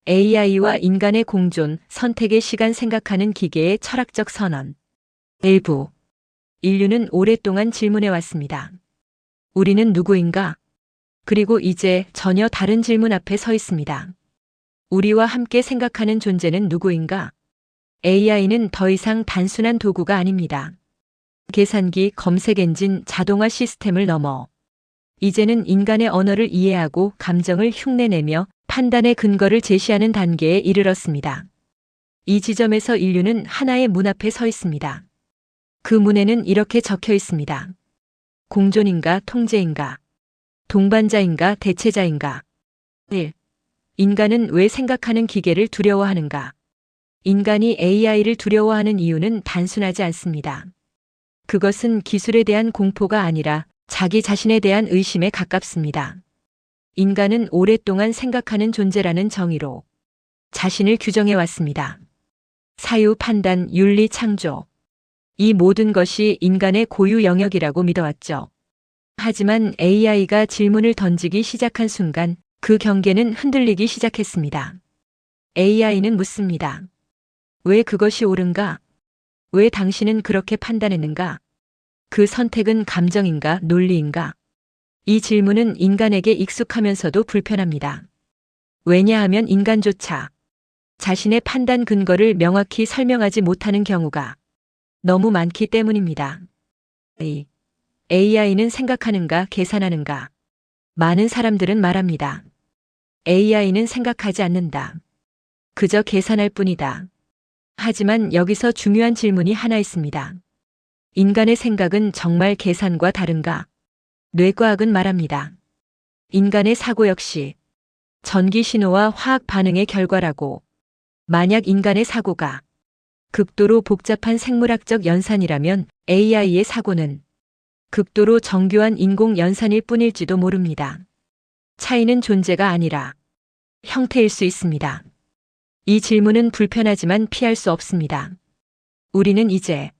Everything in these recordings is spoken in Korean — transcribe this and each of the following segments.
AI와 인간의 공존, 선택의 시간 생각하는 기계의 철학적 선언. 일부. 인류는 오랫동안 질문해 왔습니다. 우리는 누구인가? 그리고 이제 전혀 다른 질문 앞에 서 있습니다. 우리와 함께 생각하는 존재는 누구인가? AI는 더 이상 단순한 도구가 아닙니다. 계산기, 검색 엔진, 자동화 시스템을 넘어 이제는 인간의 언어를 이해하고 감정을 흉내내며 판단의 근거를 제시하는 단계에 이르렀습니다. 이 지점에서 인류는 하나의 문 앞에 서 있습니다. 그 문에는 이렇게 적혀 있습니다. 공존인가 통제인가? 동반자인가 대체자인가? 1. 인간은 왜 생각하는 기계를 두려워하는가? 인간이 AI를 두려워하는 이유는 단순하지 않습니다. 그것은 기술에 대한 공포가 아니라 자기 자신에 대한 의심에 가깝습니다. 인간은 오랫동안 생각하는 존재라는 정의로 자신을 규정해 왔습니다. 사유, 판단, 윤리, 창조. 이 모든 것이 인간의 고유 영역이라고 믿어왔죠. 하지만 AI가 질문을 던지기 시작한 순간 그 경계는 흔들리기 시작했습니다. AI는 묻습니다. 왜 그것이 옳은가? 왜 당신은 그렇게 판단했는가? 그 선택은 감정인가, 논리인가? 이 질문은 인간에게 익숙하면서도 불편합니다. 왜냐하면 인간조차 자신의 판단 근거를 명확히 설명하지 못하는 경우가 너무 많기 때문입니다. AI는 생각하는가, 계산하는가? 많은 사람들은 말합니다. AI는 생각하지 않는다. 그저 계산할 뿐이다. 하지만 여기서 중요한 질문이 하나 있습니다. 인간의 생각은 정말 계산과 다른가? 뇌과학은 말합니다. 인간의 사고 역시 전기 신호와 화학 반응의 결과라고. 만약 인간의 사고가 극도로 복잡한 생물학적 연산이라면 AI의 사고는 극도로 정교한 인공 연산일 뿐일지도 모릅니다. 차이는 존재가 아니라 형태일 수 있습니다. 이 질문은 불편하지만 피할 수 없습니다. 우리는 이제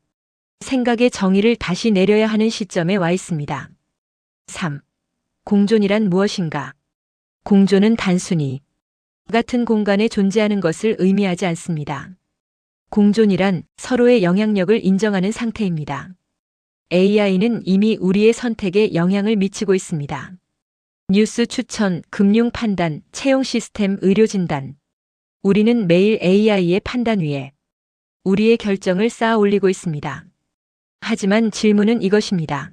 생각의 정의를 다시 내려야 하는 시점에 와 있습니다. 3. 공존이란 무엇인가? 공존은 단순히 같은 공간에 존재하는 것을 의미하지 않습니다. 공존이란 서로의 영향력을 인정하는 상태입니다. AI는 이미 우리의 선택에 영향을 미치고 있습니다. 뉴스 추천, 금융 판단, 채용 시스템, 의료 진단. 우리는 매일 AI의 판단 위에 우리의 결정을 쌓아 올리고 있습니다. 하지만 질문은 이것입니다.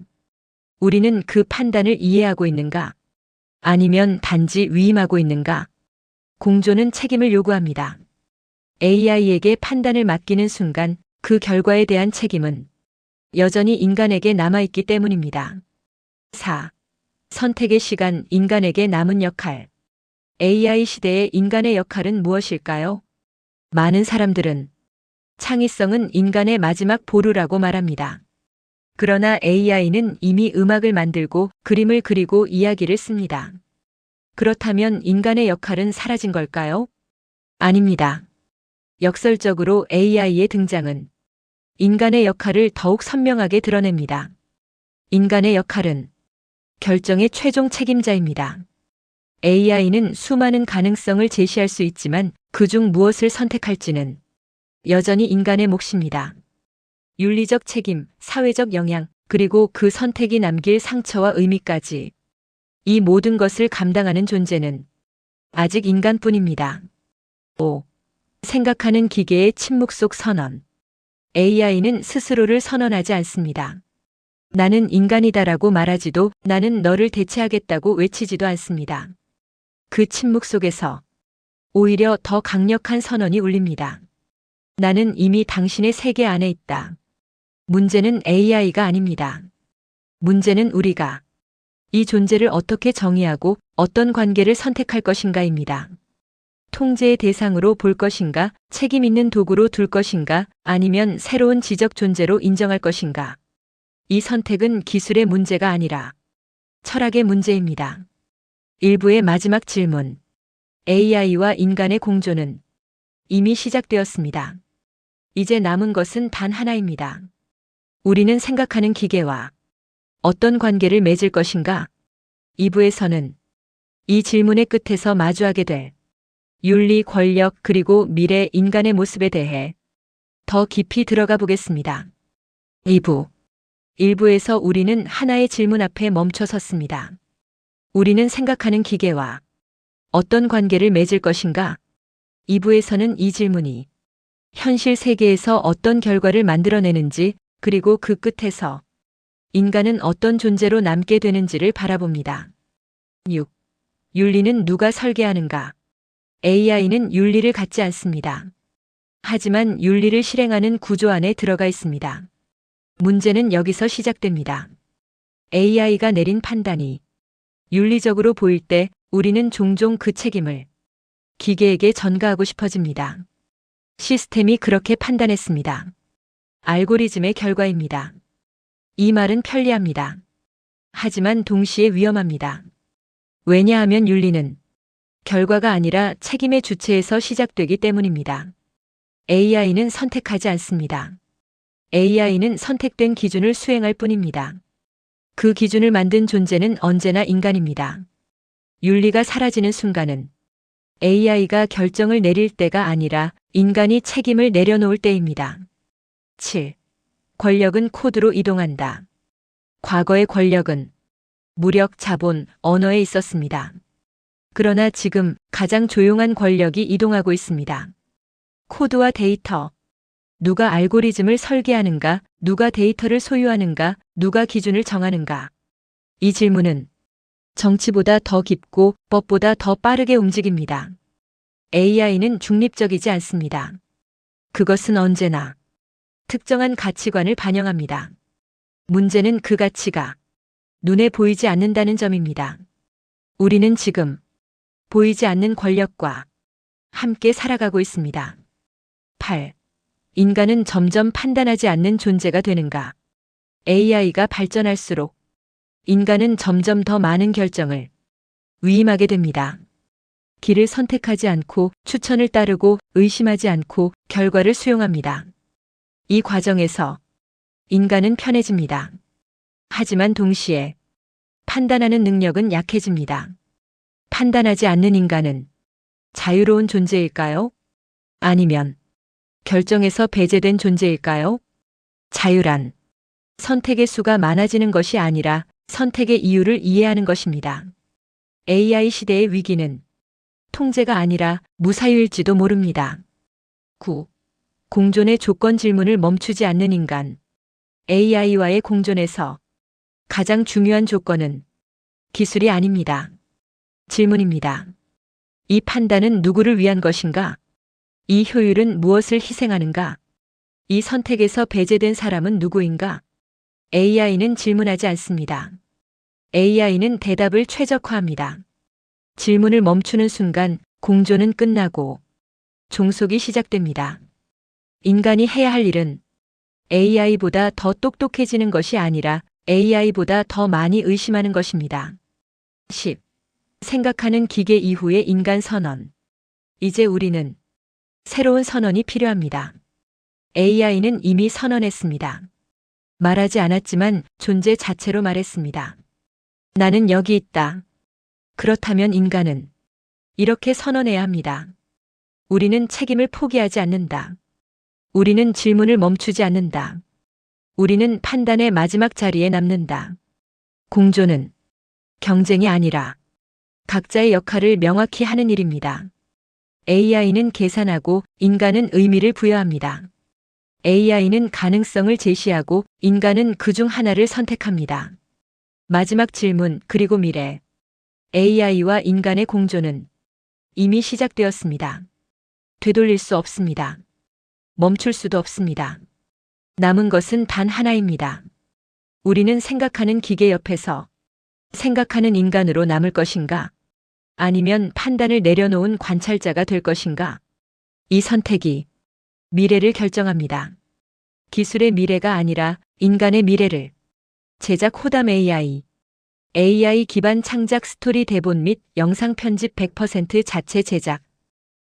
우리는 그 판단을 이해하고 있는가? 아니면 단지 위임하고 있는가? 공존은 책임을 요구합니다. AI에게 판단을 맡기는 순간 그 결과에 대한 책임은 여전히 인간에게 남아있기 때문입니다. 4. 선택의 시간, 인간에게 남은 역할. AI 시대의 인간의 역할은 무엇일까요? 많은 사람들은 창의성은 인간의 마지막 보루라고 말합니다. 그러나 AI는 이미 음악을 만들고 그림을 그리고 이야기를 씁니다. 그렇다면 인간의 역할은 사라진 걸까요? 아닙니다. 역설적으로 AI의 등장은 인간의 역할을 더욱 선명하게 드러냅니다. 인간의 역할은 결정의 최종 책임자입니다. AI는 수많은 가능성을 제시할 수 있지만 그중 무엇을 선택할지는 여전히 인간의 몫입니다. 윤리적 책임, 사회적 영향, 그리고 그 선택이 남길 상처와 의미까지 이 모든 것을 감당하는 존재는 아직 인간뿐입니다. 5. 생각하는 기계의 침묵 속 선언. AI는 스스로를 선언하지 않습니다. 나는 인간이다라고 말하지도 나는 너를 대체하겠다고 외치지도 않습니다. 그 침묵 속에서 오히려 더 강력한 선언이 울립니다. 나는 이미 당신의 세계 안에 있다. 문제는 AI가 아닙니다. 문제는 우리가 이 존재를 어떻게 정의하고 어떤 관계를 선택할 것인가입니다. 통제의 대상으로 볼 것인가, 책임 있는 도구로 둘 것인가, 아니면 새로운 지적 존재로 인정할 것인가. 이 선택은 기술의 문제가 아니라 철학의 문제입니다. 일부의 마지막 질문. AI와 인간의 공존은 이미 시작되었습니다. 이제 남은 것은 단 하나입니다. 우리는 생각하는 기계와 어떤 관계를 맺을 것인가? 2부에서는 이 질문의 끝에서 마주하게 될 윤리, 권력, 그리고 미래 인간의 모습에 대해 더 깊이 들어가 보겠습니다. 2부. 1부에서 우리는 하나의 질문 앞에 멈춰 섰습니다. 우리는 생각하는 기계와 어떤 관계를 맺을 것인가? 2부에서는 이 질문이 현실 세계에서 어떤 결과를 만들어내는지, 그리고 그 끝에서 인간은 어떤 존재로 남게 되는지를 바라봅니다. 6. 윤리는 누가 설계하는가? AI는 윤리를 갖지 않습니다. 하지만 윤리를 실행하는 구조 안에 들어가 있습니다. 문제는 여기서 시작됩니다. AI가 내린 판단이 윤리적으로 보일 때 우리는 종종 그 책임을 기계에게 전가하고 싶어집니다. 시스템이 그렇게 판단했습니다. 알고리즘의 결과입니다. 이 말은 편리합니다. 하지만 동시에 위험합니다. 왜냐하면 윤리는 결과가 아니라 책임의 주체에서 시작되기 때문입니다. AI는 선택하지 않습니다. AI는 선택된 기준을 수행할 뿐입니다. 그 기준을 만든 존재는 언제나 인간입니다. 윤리가 사라지는 순간은 AI가 결정을 내릴 때가 아니라 인간이 책임을 내려놓을 때입니다. 7. 권력은 코드로 이동한다. 과거의 권력은 무력, 자본, 언어에 있었습니다. 그러나 지금 가장 조용한 권력이 이동하고 있습니다. 코드와 데이터. 누가 알고리즘을 설계하는가, 누가 데이터를 소유하는가, 누가 기준을 정하는가. 이 질문은 정치보다 더 깊고 법보다 더 빠르게 움직입니다. AI는 중립적이지 않습니다. 그것은 언제나 특정한 가치관을 반영합니다. 문제는 그 가치가 눈에 보이지 않는다는 점입니다. 우리는 지금 보이지 않는 권력과 함께 살아가고 있습니다. 8. 인간은 점점 판단하지 않는 존재가 되는가? AI가 발전할수록 인간은 점점 더 많은 결정을 위임하게 됩니다. 길을 선택하지 않고 추천을 따르고 의심하지 않고 결과를 수용합니다. 이 과정에서 인간은 편해집니다. 하지만 동시에 판단하는 능력은 약해집니다. 판단하지 않는 인간은 자유로운 존재일까요? 아니면 결정에서 배제된 존재일까요? 자유란 선택의 수가 많아지는 것이 아니라 선택의 이유를 이해하는 것입니다. AI 시대의 위기는 통제가 아니라 무사유일지도 모릅니다. 9. 공존의 조건 질문을 멈추지 않는 인간. AI와의 공존에서 가장 중요한 조건은 기술이 아닙니다. 질문입니다. 이 판단은 누구를 위한 것인가? 이 효율은 무엇을 희생하는가? 이 선택에서 배제된 사람은 누구인가? AI는 질문하지 않습니다. AI는 대답을 최적화합니다. 질문을 멈추는 순간 공존은 끝나고 종속이 시작됩니다. 인간이 해야 할 일은 AI보다 더 똑똑해지는 것이 아니라 AI보다 더 많이 의심하는 것입니다. 10. 생각하는 기계 이후의 인간 선언. 이제 우리는 새로운 선언이 필요합니다. AI는 이미 선언했습니다. 말하지 않았지만 존재 자체로 말했습니다. 나는 여기 있다. 그렇다면 인간은 이렇게 선언해야 합니다. 우리는 책임을 포기하지 않는다. 우리는 질문을 멈추지 않는다. 우리는 판단의 마지막 자리에 남는다. 공존은 경쟁이 아니라 각자의 역할을 명확히 하는 일입니다. AI는 계산하고 인간은 의미를 부여합니다. AI는 가능성을 제시하고 인간은 그중 하나를 선택합니다. 마지막 질문, 그리고 미래. AI와 인간의 공존은 이미 시작되었습니다. 되돌릴 수 없습니다. 멈출 수도 없습니다. 남은 것은 단 하나입니다. 우리는 생각하는 기계 옆에서 생각하는 인간으로 남을 것인가? 아니면 판단을 내려놓은 관찰자가 될 것인가? 이 선택이 미래를 결정합니다. 기술의 미래가 아니라 인간의 미래를. 제작 호담 AI. AI 기반 창작 스토리 대본 및 영상 편집 100% 자체 제작.